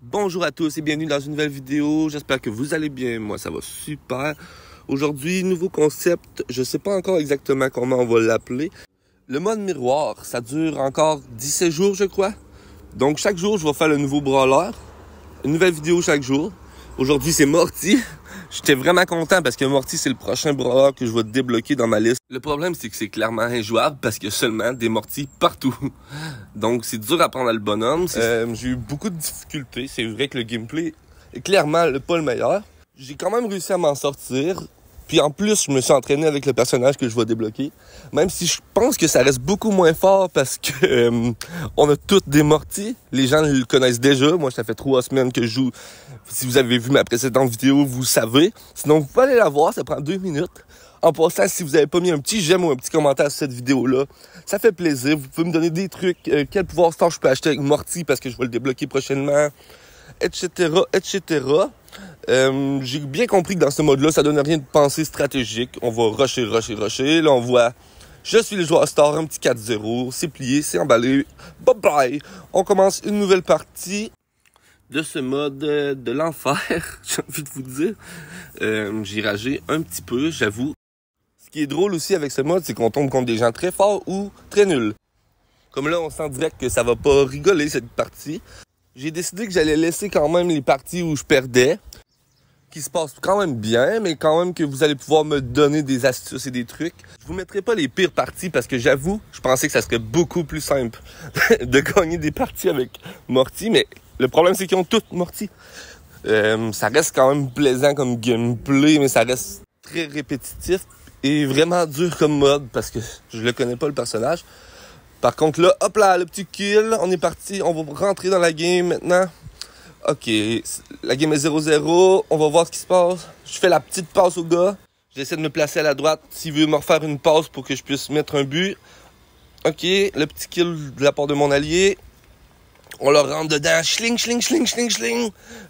Bonjour à tous et bienvenue dans une nouvelle vidéo. J'espère que vous allez bien. Moi, ça va super. Aujourd'hui, nouveau concept. Je sais pas encore exactement comment on va l'appeler. Le mode miroir, ça dure encore 17 jours, je crois. Donc, chaque jour, je vais faire le nouveau brawler. Une nouvelle vidéo chaque jour. Aujourd'hui, c'est Morty. J'étais vraiment content parce que Morty, c'est le prochain brawler que je vais débloquer dans ma liste. Le problème, c'est que c'est clairement injouable parce qu'il y a seulement des Morty partout. Donc, c'est dur à prendre à le bonhomme. J'ai eu beaucoup de difficultés. C'est vrai que le gameplay est clairement pas le meilleur. J'ai quand même réussi à m'en sortir. Puis en plus, je me suis entraîné avec le personnage que je vais débloquer. Même si je pense que ça reste beaucoup moins fort parce que on a tous des Morty. Les gens le connaissent déjà. Moi, ça fait 3 semaines que je joue. Si vous avez vu ma précédente vidéo, vous savez. Sinon, vous pouvez aller la voir. Ça prend 2 minutes. En passant, si vous n'avez pas mis un petit j'aime ou un petit commentaire sur cette vidéo-là, ça fait plaisir. Vous pouvez me donner des trucs. Quel pouvoir star je peux acheter avec Morty parce que je vais le débloquer prochainement, etc., etc. J'ai bien compris que dans ce mode-là, ça donne rien de pensée stratégique. On va rusher. Là, on voit, je suis le joueur star, un petit 4-0. C'est plié, c'est emballé. Bye bye. On commence une nouvelle partie de ce mode de l'enfer, j'ai envie de vous dire. J'ai ragé un petit peu, j'avoue. Ce qui est drôle aussi avec ce mode, c'est qu'on tombe contre des gens très forts ou très nuls. Comme là, on sent direct que ça va pas rigoler, cette partie. J'ai décidé que j'allais laisser quand même les parties où je perdais, qui se passent quand même bien, mais quand même que vous allez pouvoir me donner des astuces et des trucs. Je vous mettrai pas les pires parties parce que j'avoue, je pensais que ça serait beaucoup plus simple de gagner des parties avec Morty, mais le problème c'est qu'ils ont toutes Morty. Ça reste quand même plaisant comme gameplay, mais ça reste très répétitif et vraiment dur comme mode parce que je le connais pas le personnage. Par contre là, hop là, le petit kill, on est parti, on va rentrer dans la game maintenant. Ok, la game est 0-0, on va voir ce qui se passe. Je fais la petite passe au gars. J'essaie de me placer à la droite s'il veut me refaire une passe pour que je puisse mettre un but. Ok, le petit kill de la part de mon allié. On le rentre dedans, schling.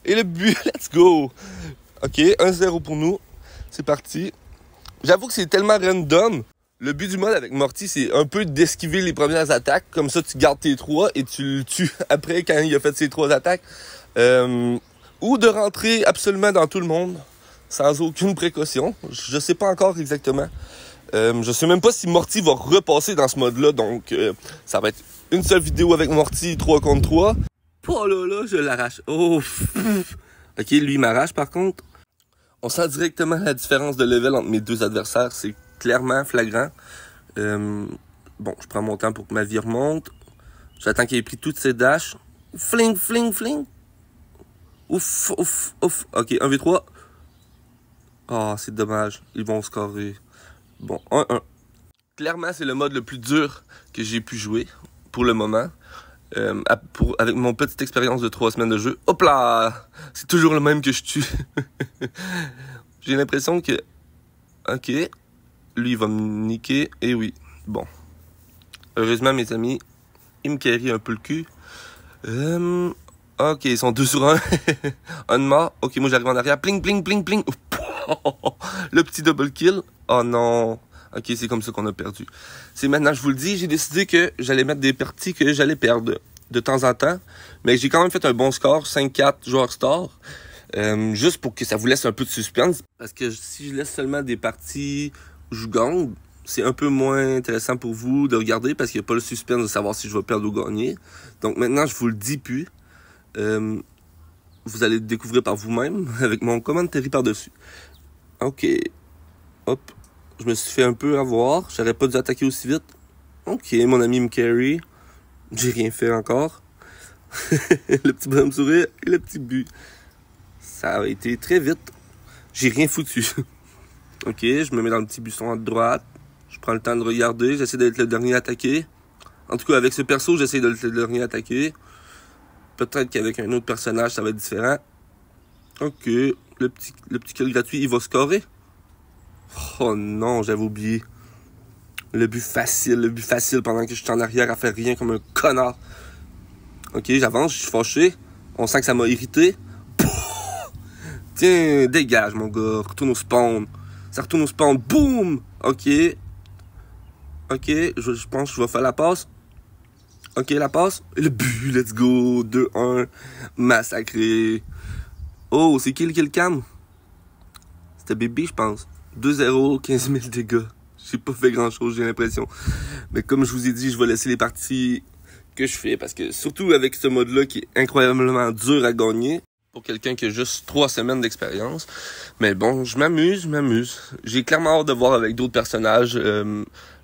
Et le but, let's go. Ok, 1-0 pour nous. C'est parti. J'avoue que c'est tellement random. Le but du mode avec Morty, c'est un peu d'esquiver les premières attaques. Comme ça, tu gardes tes 3 et tu le tues après quand il a fait ses 3 attaques. Ou de rentrer absolument dans tout le monde sans aucune précaution. Je sais pas encore exactement. Je sais même pas si Morty va repasser dans ce mode-là. Donc, ça va être une seule vidéo avec Morty 3 contre 3. Oh là, je l'arrache. Oh, ok, lui, il m'arrache par contre. On sent directement la différence de level entre mes deux adversaires. C'est clairement flagrant. Bon, je prends mon temps pour que ma vie remonte. J'attends qu'il ait pris toutes ses dashs. Fling. Ouf. Ok, 1v3. Ah, c'est dommage. Ils vont scorer. Bon, 1-1. Clairement, c'est le mode le plus dur que j'ai pu jouer pour le moment. Avec mon petite expérience de 3 semaines de jeu. Hop là! C'est toujours le même que je tue. J'ai l'impression que... Ok. Lui, il va me niquer. Et oui. Bon. Heureusement, mes amis, il me carry un peu le cul. Ok, ils sont 2 sur 1. Un de mort. Ok, moi, j'arrive en arrière. Pling. Le petit double kill. Oh non. Ok, c'est comme ça qu'on a perdu. C'est maintenant, je vous le dis, j'ai décidé que j'allais mettre des parties que j'allais perdre de temps en temps. Mais j'ai quand même fait un bon score, 5-4 joueurs star. Juste pour que ça vous laisse un peu de suspense. Parce que si je laisse seulement des parties où je gagne, c'est un peu moins intéressant pour vous de regarder parce qu'il n'y a pas le suspense de savoir si je vais perdre ou gagner. Donc maintenant, je vous le dis plus. Vous allez le découvrir par vous-même avec mon commentary par-dessus. Ok. Hop. Je me suis fait un peu avoir. J'aurais pas dû attaquer aussi vite. Ok, mon ami me carry. J'ai rien fait encore. Le petit bonhomme sourire et le petit but. Ça a été très vite. J'ai rien foutu. Ok, je me mets dans le petit buisson à droite. Je prends le temps de regarder. J'essaie d'être le dernier attaqué. En tout cas, avec ce perso, j'essaie d'être le dernier attaqué. Peut-être qu'avec un autre personnage, ça va être différent. Ok, le petit kill gratuit, il va scorer. Oh non, j'avais oublié. Le but facile pendant que je suis en arrière à faire rien comme un connard. Ok, j'avance, je suis fâché. On sent que ça m'a irrité. Tiens, dégage mon gars, retourne au spawn. Ça retourne au spawn, boum. Ok, je pense que je vais faire la passe. Ok, la passe. Et le but, let's go. 2-1. Massacré. Oh, c'est qui le cam? C'était bébé, je pense. 2-0, 15 000 dégâts. J'ai pas fait grand chose, j'ai l'impression. Mais comme je vous ai dit, je vais laisser les parties que je fais. Parce que surtout avec ce mode-là qui est incroyablement dur à gagner. Pour quelqu'un qui a juste 3 semaines d'expérience. Mais bon, je m'amuse. J'ai clairement hâte de voir avec d'autres personnages.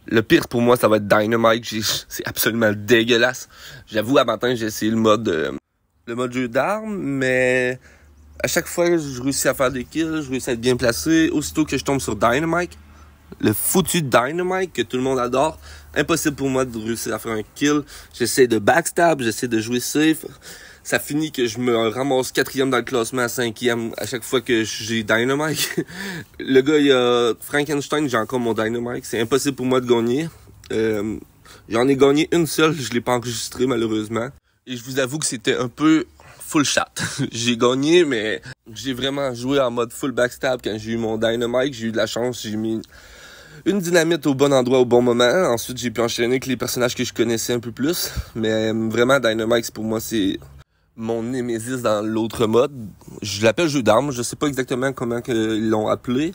Le pire pour moi, ça va être Dynamite. C'est absolument dégueulasse. J'avoue, à matin, j'ai essayé le mode jeu d'armes, mais à chaque fois, je réussis à faire des kills, je réussis à être bien placé. Aussitôt que je tombe sur Dynamite, le foutu Dynamite que tout le monde adore, impossible pour moi de réussir à faire un kill. J'essaie de backstab, j'essaie de jouer safe. Ça finit que je me ramasse 4e dans le classement, 5e à chaque fois que j'ai Dynamite. Le gars, il a Frankenstein, j'ai encore mon Dynamite. C'est impossible pour moi de gagner. J'en ai gagné une seule, je l'ai pas enregistrée malheureusement. Et je vous avoue que c'était un peu full chat. J'ai gagné, mais j'ai vraiment joué en mode full backstab quand j'ai eu mon Dynamite. J'ai eu de la chance, j'ai mis une dynamite au bon endroit au bon moment. Ensuite, j'ai pu enchaîner avec les personnages que je connaissais un peu plus. Mais vraiment, Dynamite, pour moi, c'est mon némésis dans l'autre mode. Je l'appelle jeu d'armes. Je sais pas exactement comment ils l'ont appelé.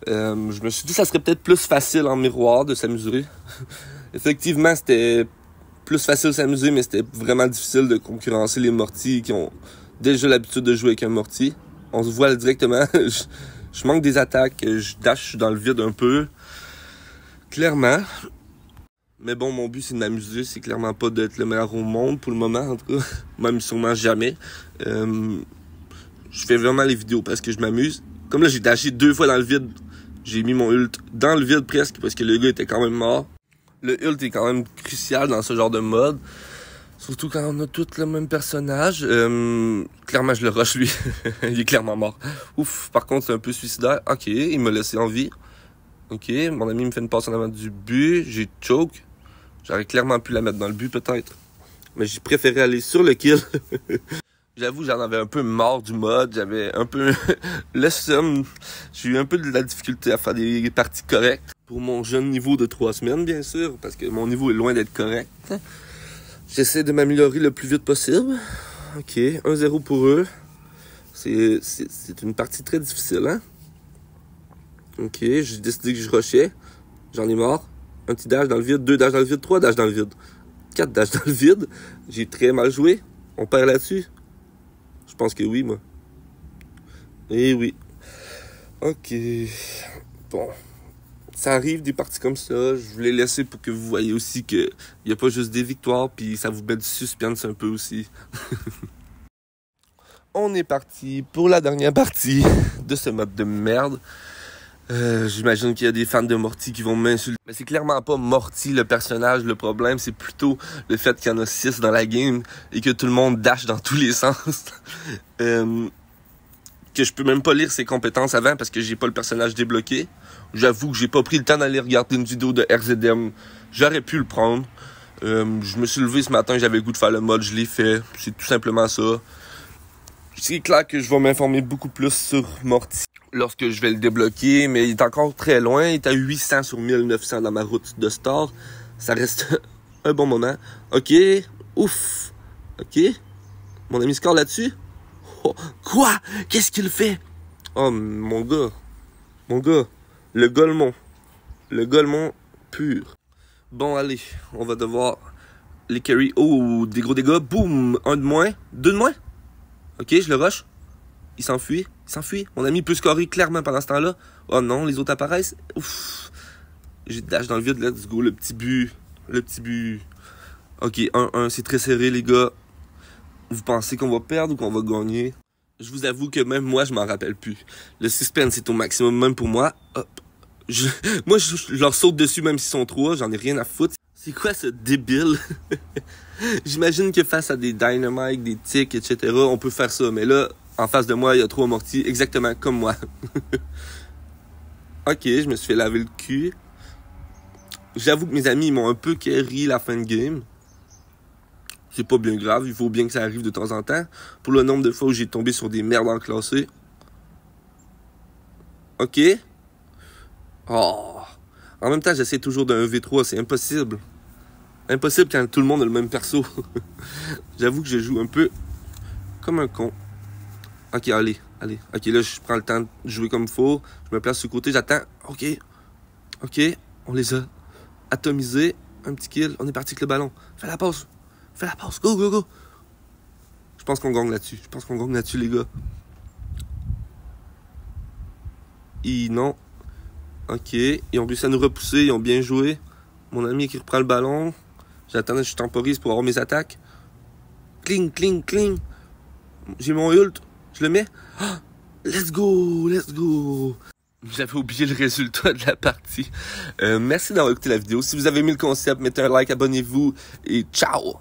Je me suis dit que ça serait peut-être plus facile en miroir de s'amuser. Effectivement, c'était plus facile de s'amuser, mais c'était vraiment difficile de concurrencer les mortis qui ont déjà l'habitude de jouer avec un morti. On se voit directement. Je manque des attaques. Je dash dans le vide un peu. Clairement. Mais bon, mon but, c'est de m'amuser. C'est clairement pas d'être le meilleur au monde pour le moment, en tout cas. Même sûrement jamais. Je fais vraiment les vidéos parce que je m'amuse. Comme là, j'ai dashé 2 fois dans le vide. J'ai mis mon ult dans le vide presque parce que le gars était quand même mort. Le ult est quand même crucial dans ce genre de mode. Surtout quand on a tous le même personnage. Clairement, je le rush, lui. Il est clairement mort. Ouf, par contre, c'est un peu suicidaire. Ok, il m'a laissé en vie. Ok, mon ami me fait une passe en avant du but. J'ai choke. J'aurais clairement pu la mettre dans le but, peut-être. Mais j'ai préféré aller sur le kill. J'avoue, j'en avais un peu marre du mode. J'avais un peu le seum. J'ai eu un peu de la difficulté à faire des parties correctes. Pour mon jeune niveau de 3 semaines, bien sûr. Parce que mon niveau est loin d'être correct. J'essaie de m'améliorer le plus vite possible. Ok, 1-0 pour eux. C'est une partie très difficile, hein? Ok, j'ai décidé que je rushais. J'en ai marre. Un petit dash dans le vide, 2 dash dans le vide, 3 dash dans le vide. 4 dash dans le vide. J'ai très mal joué. On perd là-dessus? Je pense que oui, moi. Eh oui. Ok. Bon. Ça arrive des parties comme ça. Je voulais laisser pour que vous voyez aussi qu'il n'y a pas juste des victoires, puis ça vous met du suspense un peu aussi. On est parti pour la dernière partie de ce mode de merde. J'imagine qu'il y a des fans de Morty qui vont m'insulter. Mais c'est clairement pas Morty le personnage, le problème. C'est plutôt le fait qu'il y en a 6 dans la game et que tout le monde dash dans tous les sens. Que je peux même pas lire ses compétences avant parce que j'ai pas le personnage débloqué. J'avoue que j'ai pas pris le temps d'aller regarder une vidéo de RZM. J'aurais pu le prendre. Je me suis levé ce matin, j'avais le goût de faire le mode, je l'ai fait. C'est tout simplement ça. C'est clair que je vais m'informer beaucoup plus sur Morty lorsque je vais le débloquer, mais il est encore très loin. Il est à 800 sur 1900 dans ma route de star. Ça reste un bon moment. Ok, ouf. Ok, mon ami score là-dessus. Oh, quoi? Qu'est-ce qu'il fait? Oh, mon gars. Le Golemon pur. Bon, allez, on va devoir les carry. Oh, des gros dégâts. Boum, 1 de moins. 2 de moins. Ok, je le rush. Il s'enfuit. Mon ami peut scorer clairement pendant ce temps-là. Oh non, les autres apparaissent. Ouf. J'ai dash dans le vide, let's go. Le petit but. Ok, 1-1, c'est très serré, les gars. Vous pensez qu'on va perdre ou qu'on va gagner? Je vous avoue que même moi, je m'en rappelle plus. Le suspense est au maximum, même pour moi. Hop. Moi, je leur saute dessus, même s'ils sont 3. J'en ai rien à foutre. C'est quoi ce débile? J'imagine que face à des dynamites, des tics, etc., on peut faire ça. Mais là, en face de moi, il y a 3 mortiers, exactement comme moi. Ok, je me suis fait laver le cul. J'avoue que mes amis, ils m'ont un peu carry la fin de game. C'est pas bien grave, il faut bien que ça arrive de temps en temps. Pour le nombre de fois où j'ai tombé sur des merdes enclassées. Ok. Oh. En même temps, j'essaie toujours d'un V3, c'est impossible. Impossible quand tout le monde a le même perso. J'avoue que je joue un peu comme un con. Ok, allez. Ok, là, je prends le temps de jouer comme il faut. Je me place sur le côté, j'attends. Ok, on les a atomisés. Un petit kill, on est parti avec le ballon. Fais la passe, go. Je pense qu'on gagne là-dessus, les gars. Non. Ok, ils ont réussi à nous repousser, ils ont bien joué. Mon ami qui reprend le ballon. J'attendais, je temporise pour avoir mes attaques. Cling. J'ai mon ult, je le mets. Ah, let's go. J'avais oublié le résultat de la partie. Merci d'avoir écouté la vidéo. Si vous avez aimé le concept, mettez un like, abonnez-vous et ciao!